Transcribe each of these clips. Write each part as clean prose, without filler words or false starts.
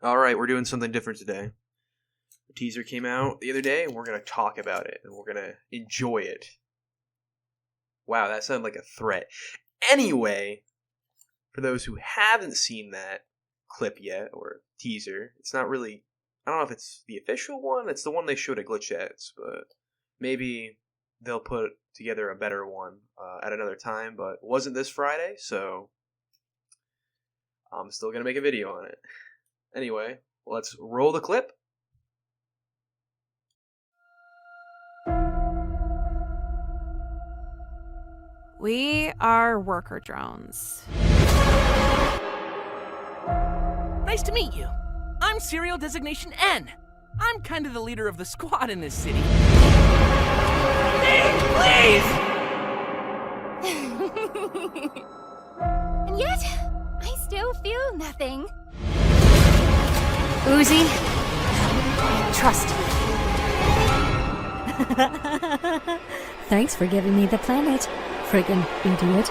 Alright, we're doing something different today. The teaser came out the other day, and we're going to talk about it, and we're going to enjoy it. Wow, that sounded like a threat. Anyway, for those who haven't seen that clip yet, or teaser, it's not really... I don't know if it's the official one, it's the one they showed at Glitchettes, but maybe they'll put together a better one at another time, but it wasn't this Friday, so I'm still going to make a video on it. Anyway, let's roll the clip. We are worker drones. Nice to meet you. I'm Serial Designation N. I'm kind of the leader of the squad in this city. Please! And yet, I still feel nothing. Uzi, I trust you. Thanks for giving me the planet, friggin' idiot.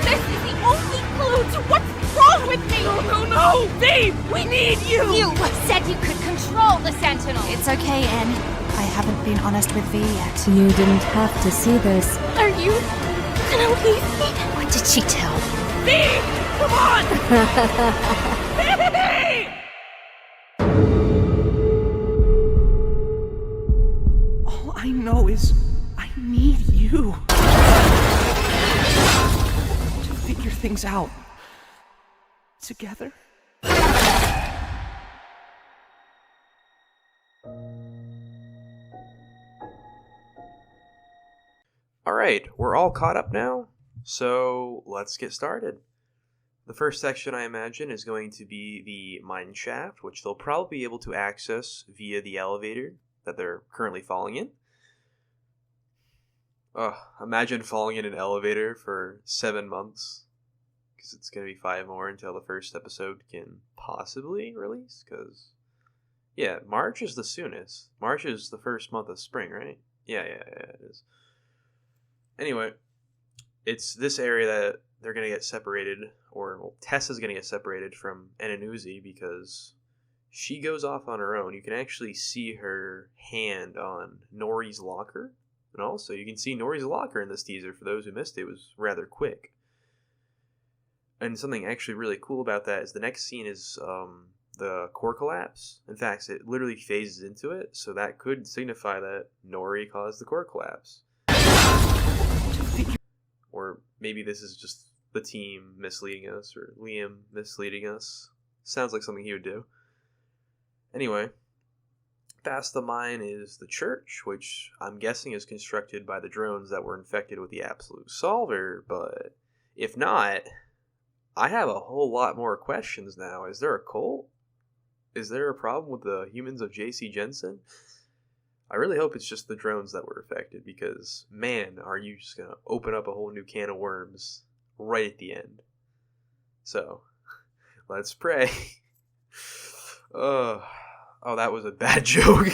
This is the only clue to what's wrong with me! No! Babe! We need you! You said you could control the Sentinel! It's okay, N. I haven't been honest with V yet. You didn't have to see this. Are you gonna leave me? What did she tell? Babe! Come on! Babe! All I know is I need you to figure things out together. Alright, we're all caught up now, so let's get started. The first section, I imagine, is going to be the mine shaft, which they'll probably be able to access via the elevator that they're currently falling in. Imagine falling in an elevator for 7 months, because it's going to be 5 more until the first episode can possibly release, because, yeah, March is the soonest. March is the first month of spring, right? Yeah, it is. Anyway, it's this area that they're going to get separated, or Tessa's going to get separated from Uzi because she goes off on her own. You can actually see her hand on Nori's locker, and also you can see Nori's locker in this teaser. For those who missed it, it was rather quick. And something actually really cool about that is the next scene is the core collapse. In fact, it literally phases into it, so that could signify that Nori caused the core collapse. Or maybe this is just the team misleading us, or Liam misleading us. Sounds like something he would do. Anyway, past the mine is the church, which I'm guessing is constructed by the drones that were infected with the Absolute Solver, but if not, I have a whole lot more questions now. Is there a cult? Is there a problem with the humans of J.C. Jensen? I really hope it's just the drones that were affected, because, man, are you just going to open up a whole new can of worms right at the end. So, let's pray. Oh, that was a bad joke.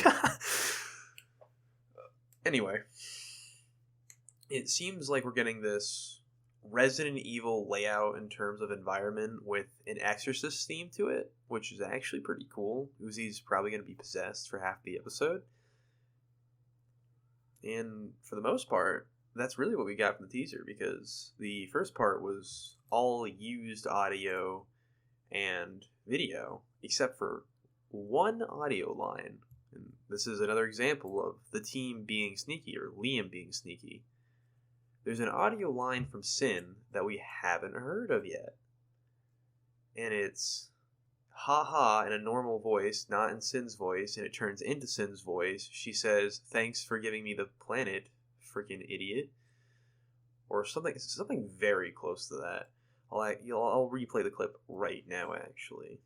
Anyway, it seems like we're getting this Resident Evil layout in terms of environment with an Exorcist theme to it, which is actually pretty cool. Uzi's probably going to be possessed for half the episode. And for the most part, that's really what we got from the teaser, because the first part was all used audio and video, except for one audio line. And this is another example of the team being sneaky, or Liam being sneaky. There's an audio line from Sin that we haven't heard of yet. And it's ha-ha in a normal voice, not in Sin's voice, and it turns into Sin's voice. She says, "Thanks for giving me the planet, freaking idiot." Or something very close to that. I'll replay the clip right now, actually.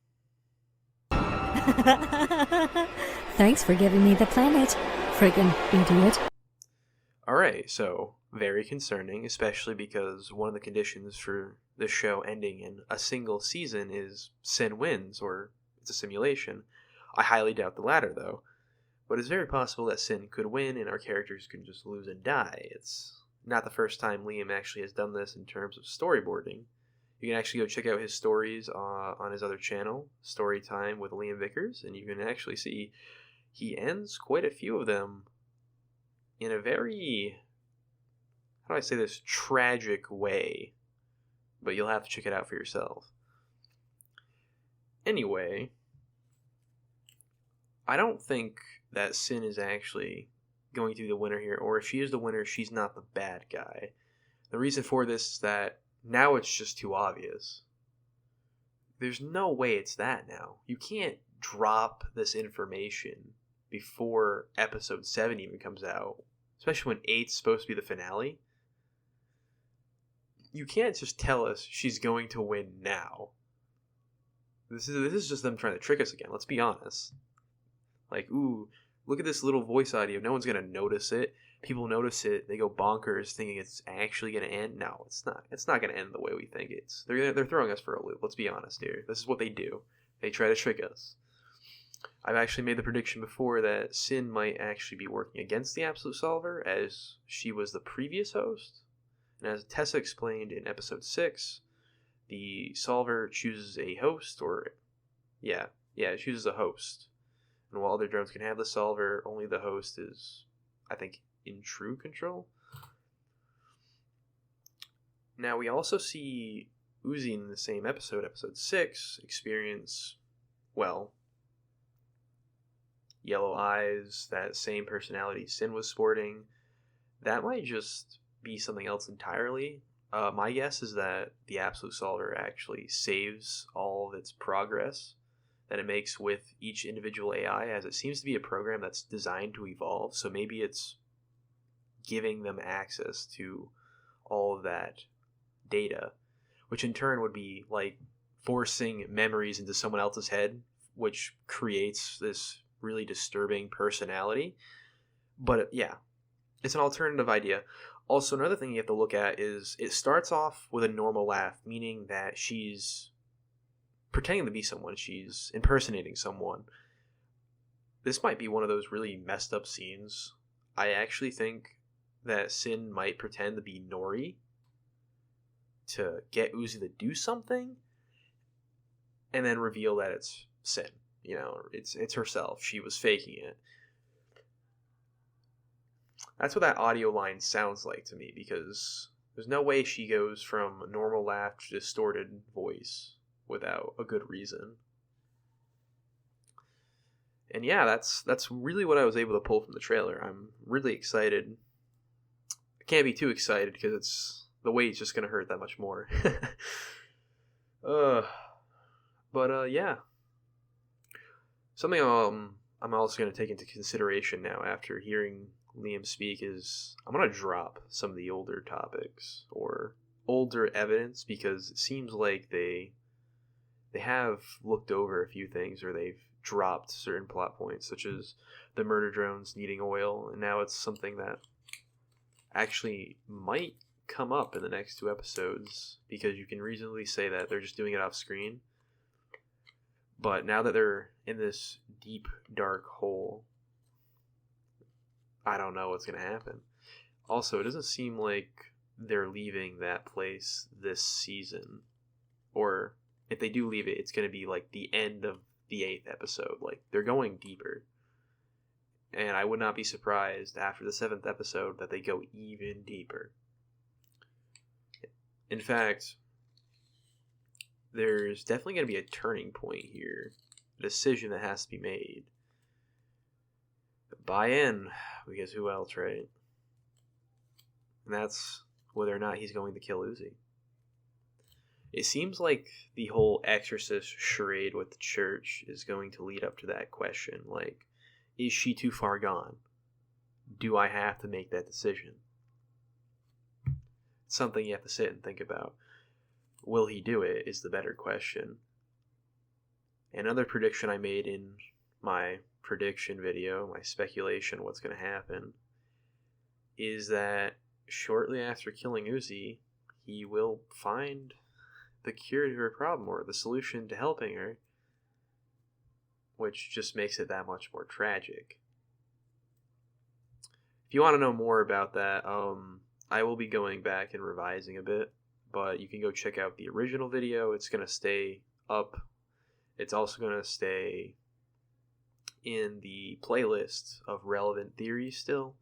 Thanks for giving me the planet, friggin' idiot. Alright, so very concerning, especially because one of the conditions for this show ending in a single season is Sin wins, or it's a simulation. I highly doubt the latter, though. But it's very possible that Sin could win and our characters could just lose and die. It's not the first time Liam actually has done this in terms of storyboarding. You can actually go check out his stories on his other channel, Storytime with Liam Vickers, and you can actually see he ends quite a few of them in a very, how do I say this, tragic way. But you'll have to check it out for yourself. Anyway, I don't think that Sin is actually going to be the winner here, or if she is the winner, she's not the bad guy. The reason for this is that now it's just too obvious. There's no way it's that now. You can't drop this information before episode 7 even comes out, especially when 8's supposed to be the finale. You can't just tell us she's going to win now. This is just them trying to trick us again. Let's be honest. Like, ooh, look at this little voice audio. No one's going to notice it. People notice it. They go bonkers thinking it's actually going to end. No, it's not. It's not going to end the way we think it's. They're throwing us for a loop. Let's be honest here. This is what they do. They try to trick us. I've actually made the prediction before that Sin might actually be working against the Absolute Solver, as she was the previous host. And as Tessa explained in episode 6, the Solver chooses a host, chooses a host. And while other drones can have the Solver, only the host is, I think, in true control. Now we also see Uzi in the same episode, episode 6, experience, well, yellow eyes, that same personality Sin was sporting. That might just be something else entirely. My guess is that the Absolute Solver actually saves all of its progress that it makes with each individual AI, as it seems to be a program that's designed to evolve, so maybe it's giving them access to all of that data, which in turn would be like forcing memories into someone else's head, which creates this really disturbing personality. But yeah, it's an alternative idea. Also, another thing you have to look at is it starts off with a normal laugh, meaning that she's pretending to be someone, she's impersonating someone. This might be one of those really messed up scenes. I actually think that Sin might pretend to be Nori to get Uzi to do something, and then reveal that it's Sin. You know, it's herself. She was faking it. That's what that audio line sounds like to me, because there's no way she goes from normal laugh to distorted voice without a good reason. And yeah, that's really what I was able to pull from the trailer. I'm really excited. I can't be too excited because the weight's just gonna hurt that much more. Yeah. Something I'm also gonna take into consideration now after hearing Liam speak is I'm going to drop some of the older topics or older evidence, because it seems like they have looked over a few things, or they've dropped certain plot points, such as the murder drones needing oil, and now it's something that actually might come up in the next 2 episodes, because you can reasonably say that they're just doing it off screen. But now that they're in this deep, dark hole, I don't know what's going to happen. Also, it doesn't seem like they're leaving that place this season. Or if they do leave it, it's going to be like the end of the 8th episode. Like, they're going deeper. And I would not be surprised after the 7th episode that they go even deeper. In fact, there's definitely going to be a turning point here. A decision that has to be made. Buy in, because who else, right? And that's whether or not he's going to kill Uzi. It seems like the whole exorcist charade with the church is going to lead up to that question. Like, is she too far gone? Do I have to make that decision? It's something you have to sit and think about. Will he do it is the better question. Another prediction I made in my prediction video, my speculation what's going to happen, is that shortly after killing Uzi, he will find the cure to her problem, or the solution to helping her, which just makes it that much more tragic. If you want to know more about that, I will be going back and revising a bit, but you can go check out the original video. It's going to stay up. It's also going to stay in the playlist of relevant theories still,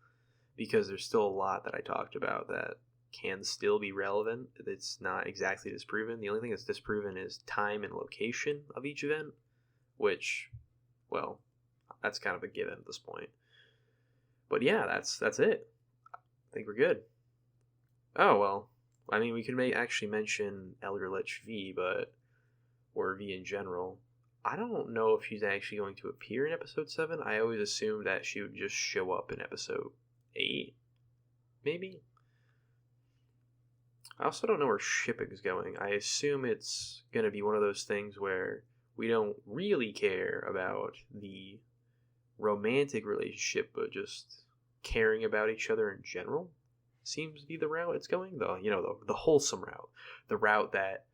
because there's still a lot that I talked about that can still be relevant. It's not exactly disproven. The only thing that's disproven is time and location of each event, which, well, that's kind of a given at this point. But yeah, that's it. I think we're good. Oh, well, I mean, we could actually mention Elder Lich V, or V in general. I don't know if she's actually going to appear in episode 7. I always assumed that she would just show up in episode 8, maybe? I also don't know where shipping's going. I assume it's going to be one of those things where we don't really care about the romantic relationship, but just caring about each other in general seems to be the route it's going. The wholesome route. The route that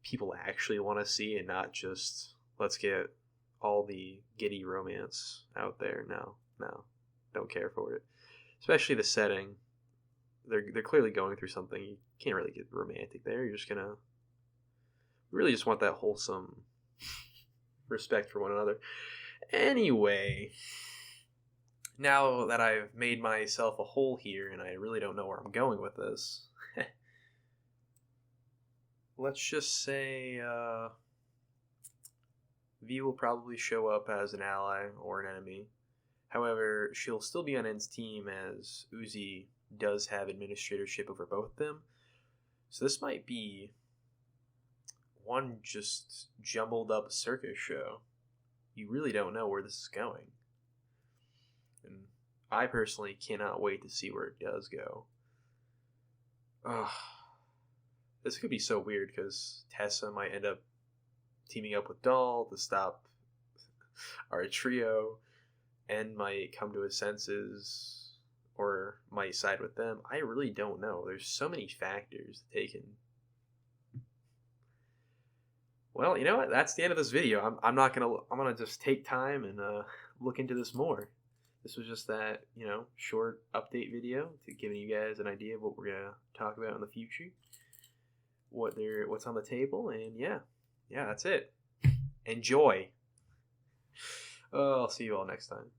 people actually want to see, and not just, let's get all the giddy romance out there. No, don't care for it. Especially the setting. They're clearly going through something. You can't really get romantic there. You're just gonna really just want that wholesome respect for one another. Anyway, now that I've made myself a hole here and I really don't know where I'm going with this, let's just say V will probably show up as an ally or an enemy. However, she'll still be on N's team, as Uzi does have administratorship over both of them. So this might be one just jumbled up circus show. You really don't know where this is going. And I personally cannot wait to see where it does go. This could be so weird, because Tessa might end up teaming up with Doll to stop our trio, and might come to his senses, or might side with them. I really don't know. There's so many factors to take in. Well, you know what? That's the end of this video. I'm gonna just take time and look into this more. This was just that, short update video to giving you guys an idea of what we're gonna talk about in the future, what's on the table, and yeah, that's it. Enjoy. I'll see you all next time.